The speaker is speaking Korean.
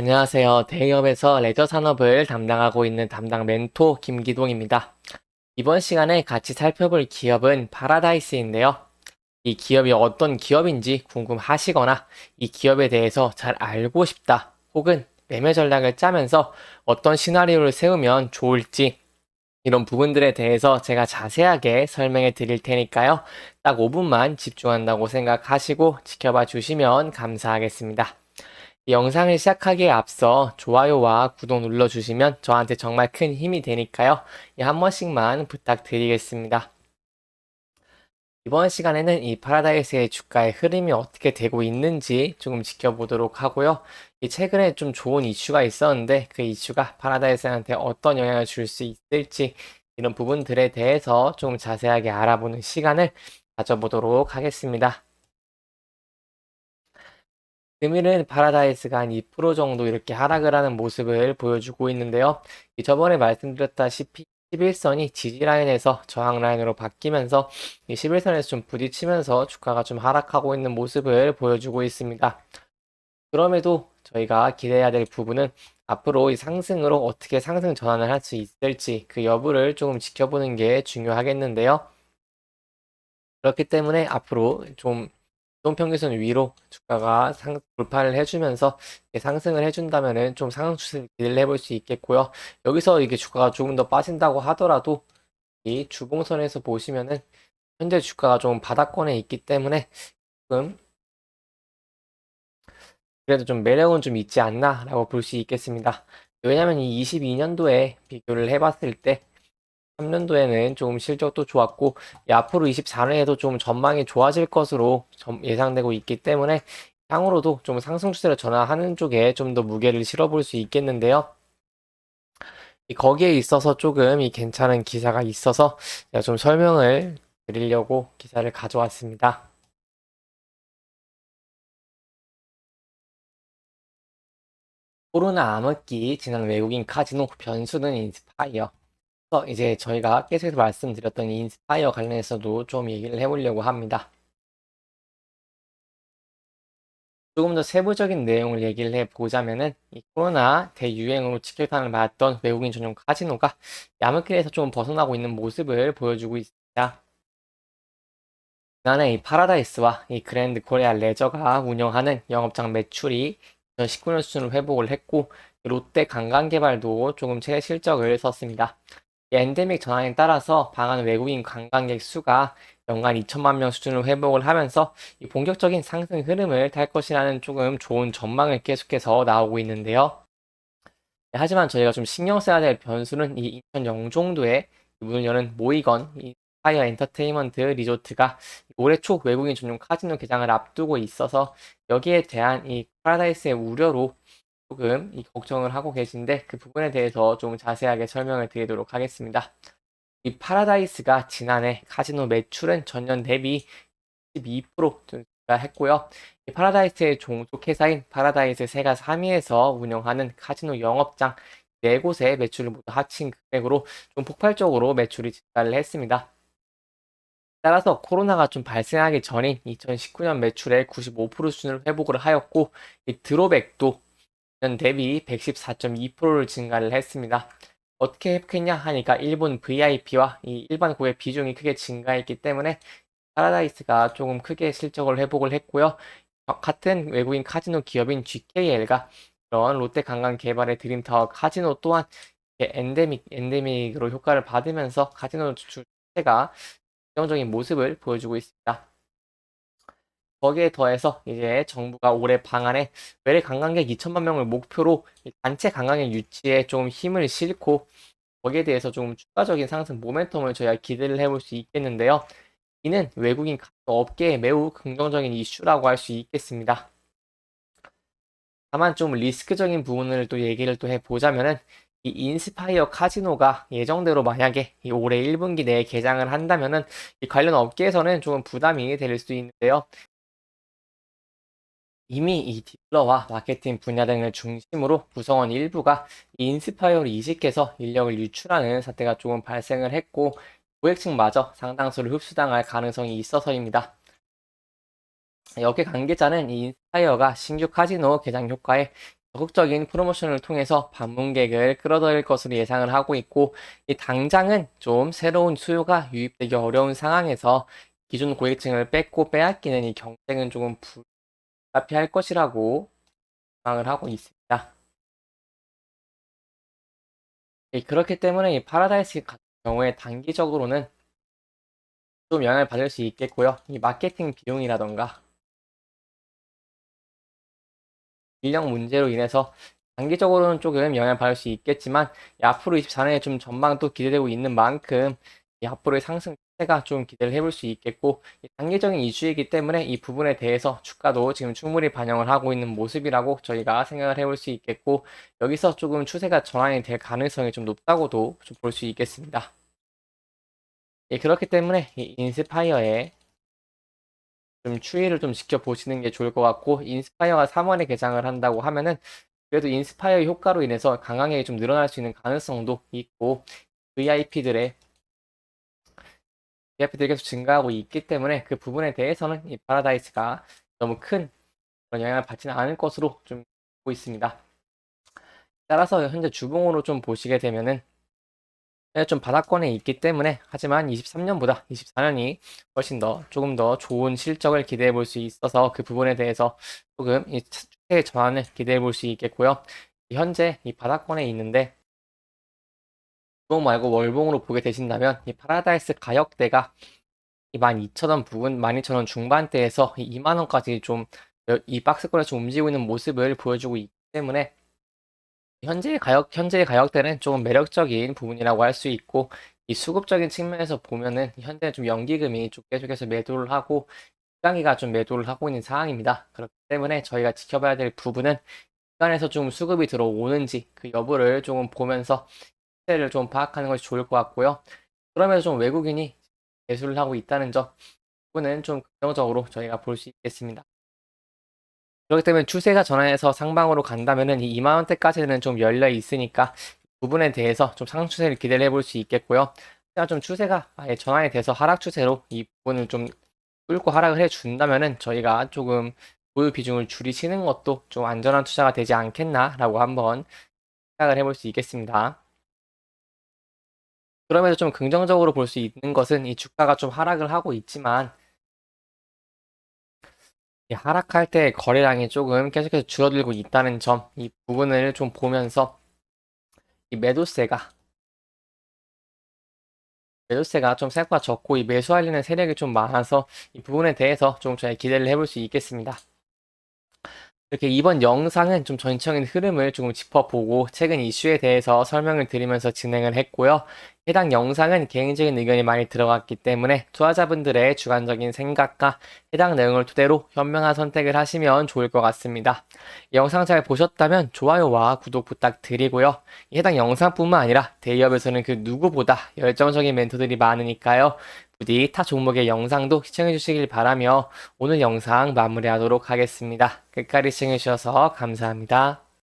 안녕하세요. 대기업에서 레저 산업을 담당하고 있는 담당 멘토 김기동입니다. 이번 시간에 같이 살펴볼 기업은 파라다이스인데요. 이 기업이 어떤 기업인지 궁금하시거나 이 기업에 대해서 잘 알고 싶다 혹은 매매 전략을 짜면서 어떤 시나리오를 세우면 좋을지 이런 부분들에 대해서 제가 자세하게 설명해 드릴 테니까요. 딱 5분만 집중한다고 생각하시고 지켜봐 주시면 감사하겠습니다. 이 영상을 시작하기에 앞서 좋아요와 구독 눌러주시면 저한테 정말 큰 힘이 되니까요. 한 번씩만 부탁드리겠습니다. 이번 시간에는 이 파라다이스의 주가의 흐름이 어떻게 되고 있는지 조금 지켜보도록 하고요. 최근에 좀 좋은 이슈가 있었는데 그 이슈가 파라다이스한테 어떤 영향을 줄 수 있을지 이런 부분들에 대해서 좀 자세하게 알아보는 시간을 가져보도록 하겠습니다. 금일은 파라다이스가 한 2% 정도 이렇게 하락을 하는 모습을 보여주고 있는데요. 저번에 말씀드렸다시피 11선이 지지라인에서 저항라인으로 바뀌면서 이 11선에서 좀 부딪히면서 주가가 좀 하락하고 있는 모습을 보여주고 있습니다. 그럼에도 저희가 기대해야 될 부분은 앞으로 이 상승으로 어떻게 상승 전환을 할 수 있을지 그 여부를 조금 지켜보는 게 중요하겠는데요. 그렇기 때문에 앞으로 좀 이동평균선 위로 주가가 돌파를 해주면서 상승을 해준다면은 좀 상승 추세를 기대를 해볼 수 있겠고요. 여기서 이게 주가가 조금 더 빠진다고 하더라도 이 주봉선에서 보시면은 현재 주가가 좀 바닥권에 있기 때문에 조금 그래도 좀 매력은 좀 있지 않나라고 볼 수 있겠습니다. 왜냐면 이 22년도에 비교를 해봤을 때 3년도에는 조금 실적도 좋았고 앞으로 24년에도 좀 전망이 좋아질 것으로 예상되고 있기 때문에 향후로도 좀 상승 추세를 전환하는 쪽에 좀 더 무게를 실어볼 수 있겠는데요. 거기에 있어서 조금 이 괜찮은 기사가 있어서 제가 좀 설명을 드리려고 기사를 가져왔습니다. 코로나 암흑기 지난 외국인 카지노 변수는 인스파이어. 이제 저희가 계속해서 말씀드렸던 이 인스파이어 관련해서도 좀 얘기를 해보려고 합니다. 조금 더 세부적인 내용을 얘기를 해보자면은 이 코로나 대유행으로 직격탄을 맞았던 외국인 전용 카지노가 야무길에서 좀 벗어나고 있는 모습을 보여주고 있습니다. 지난해 이 파라다이스와 이 그랜드 코리아 레저가 운영하는 영업장 매출이 2019년 수준으로 회복을 했고 롯데 관광개발도 조금 최대 실적을 썼습니다. 엔데믹 전환에 따라서 방한 외국인 관광객 수가 연간 2천만 명 수준으로 회복을 하면서 이 본격적인 상승 흐름을 탈 것이라는 조금 좋은 전망을 계속해서 나오고 있는데요. 하지만 저희가 좀 신경 써야 될 변수는 이 2000년 정도에 문을 여는 모이건, 이 파이어 엔터테인먼트 리조트가 올해 초 외국인 전용 카지노 개장을 앞두고 있어서 여기에 대한 이 파라다이스의 우려로 조금 이 걱정을 하고 계신데 그 부분에 대해서 좀 자세하게 설명을 드리도록 하겠습니다. 이 파라다이스가 지난해 카지노 매출은 전년 대비 12% 증가했고요. 이 파라다이스의 종속 회사인 파라다이스 세가 3위에서 운영하는 카지노 영업장 4곳의 매출을 모두 합친 금액으로 좀 폭발적으로 매출이 증가를 했습니다. 따라서 코로나가 좀 발생하기 전인 2019년 매출의 95% 수준을 회복을 하였고 이 드롭액도 년 대비 114.2%를 증가를 했습니다. 어떻게 회복했냐 하니까 일본 VIP와 이 일반 고객 비중이 크게 증가했기 때문에 파라다이스가 조금 크게 실적을 회복을 했고요. 같은 외국인 카지노 기업인 GKL가 그런 롯데 관광 개발의 드림타워 카지노 또한 엔데믹으로 효과를 받으면서 카지노 주출 자체가 긍정적인 모습을 보여주고 있습니다. 거기에 더해서 이제 정부가 올해 방안에 외래 관광객 2천만 명을 목표로 단체 관광객 유치에 좀 힘을 싣고 거기에 대해서 좀 추가적인 상승 모멘텀을 저희가 기대를 해볼 수 있겠는데요. 이는 외국인 업계에 매우 긍정적인 이슈라고 할 수 있겠습니다. 다만 좀 리스크적인 부분을 또 얘기를 또 해보자면은 이 인스파이어 카지노가 예정대로 만약에 이 올해 1분기 내에 개장을 한다면은 이 관련 업계에서는 조금 부담이 될 수 있는데요. 이미 이 딜러와 마케팅 분야 등을 중심으로 구성원 일부가 이 인스파이어를 이직해서 인력을 유출하는 사태가 조금 발생을 했고 고객층마저 상당수를 흡수당할 가능성이 있어서입니다. 업계 관계자는 이 인스파이어가 신규 카지노 개장 효과에 적극적인 프로모션을 통해서 방문객을 끌어들일 것으로 예상을 하고 있고, 이 당장은 좀 새로운 수요가 유입되기 어려운 상황에서 기존 고객층을 뺏고 빼앗기는 이 경쟁은 조금 불가피할 것이라고 예상을 하고 있습니다. 그렇기 때문에 이 파라다이스 같은 경우에 단기적으로는 좀 영향을 받을 수 있겠고요. 이 마케팅 비용이라던가 인력 문제로 인해서 단기적으로는 조금 영향을 받을 수 있겠지만, 앞으로 24년에 좀 전망도 기대되고 있는 만큼 이 앞으로의 상승 추세가 좀 기대를 해볼 수 있겠고, 단기적인 이슈이기 때문에 이 부분에 대해서 주가도 지금 충분히 반영을 하고 있는 모습이라고 저희가 생각을 해볼 수 있겠고, 여기서 조금 추세가 전환이 될 가능성이 좀 높다고도 좀 볼 수 있겠습니다. 그렇기 때문에 이 인스파이어의 좀 추이를 좀 지켜보시는 게 좋을 것 같고, 인스파이어가 3월에 개장을 한다고 하면은 그래도 인스파이어 효과로 인해서 강하게 좀 늘어날 수 있는 가능성도 있고, VIP들의 VIP들이 계속 증가하고 있기 때문에 그 부분에 대해서는 이 파라다이스가 너무 큰 그런 영향을 받지는 않을 것으로 좀 보고 있습니다. 따라서 현재 주봉으로 좀 보시게 되면은 좀 바닥권에 있기 때문에, 하지만 23년보다 24년이 훨씬 더 조금 더 좋은 실적을 기대해 볼 수 있어서 그 부분에 대해서 조금 이 추세의 전환을 기대해 볼 수 있겠고요. 현재 이 바닥권에 있는데 주봉 말고 월봉으로 보게 되신다면 이 파라다이스 가격대가 이 12,000원 부근, 12,000원 중반대에서 이 2만원까지 좀 이 박스권에서 움직이고 있는 모습을 보여주고 있기 때문에 현재의 가격대는 조금 매력적인 부분이라고 할 수 있고, 이 수급적인 측면에서 보면은 현재 좀 연기금이 좀 계속해서 매도를 하고 시장기가 좀 매도를 하고 있는 상황입니다. 그렇기 때문에 저희가 지켜봐야 될 부분은 시간에서 좀 수급이 들어오는지 그 여부를 조금 보면서 시세를 좀 파악하는 것이 좋을 것 같고요. 그러면서 좀 외국인이 매수를 하고 있다는 점, 부분은 좀 긍정적으로 저희가 볼 수 있겠습니다. 그렇기 때문에 추세가 전환해서 상방으로 간다면은 이 2만 원대까지는 좀 열려 있으니까 부분에 대해서 좀 상추세를 기대를 해볼 수 있겠고요. 좀 추세가 아예 전환이 돼서 하락 추세로 이 부분을 좀 뚫고 하락을 해준다면은 저희가 조금 보유 비중을 줄이시는 것도 좀 안전한 투자가 되지 않겠나라고 한번 생각을 해볼 수 있겠습니다. 그러면서 좀 긍정적으로 볼 수 있는 것은 이 주가가 좀 하락을 하고 있지만, 이 하락할 때 거래량이 조금 계속해서 줄어들고 있다는 점, 이 부분을 좀 보면서 이 매도세가 좀 생각보다 적고 이 매수하려는 세력이 좀 많아서 이 부분에 대해서 좀 저희 기대를 해볼 수 있겠습니다. 이렇게 이번 영상은 좀 전체적인 흐름을 조금 짚어보고 최근 이슈에 대해서 설명을 드리면서 진행을 했고요. 해당 영상은 개인적인 의견이 많이 들어갔기 때문에 투자자분들의 주관적인 생각과 해당 내용을 토대로 현명한 선택을 하시면 좋을 것 같습니다. 이 영상 잘 보셨다면 좋아요와 구독 부탁드리고요. 해당 영상뿐만 아니라 대기업에서는 그 누구보다 열정적인 멘토들이 많으니까요. 부디 타 종목의 영상도 시청해 주시길 바라며 오늘 영상 마무리하도록 하겠습니다. 끝까지 시청해 주셔서 감사합니다.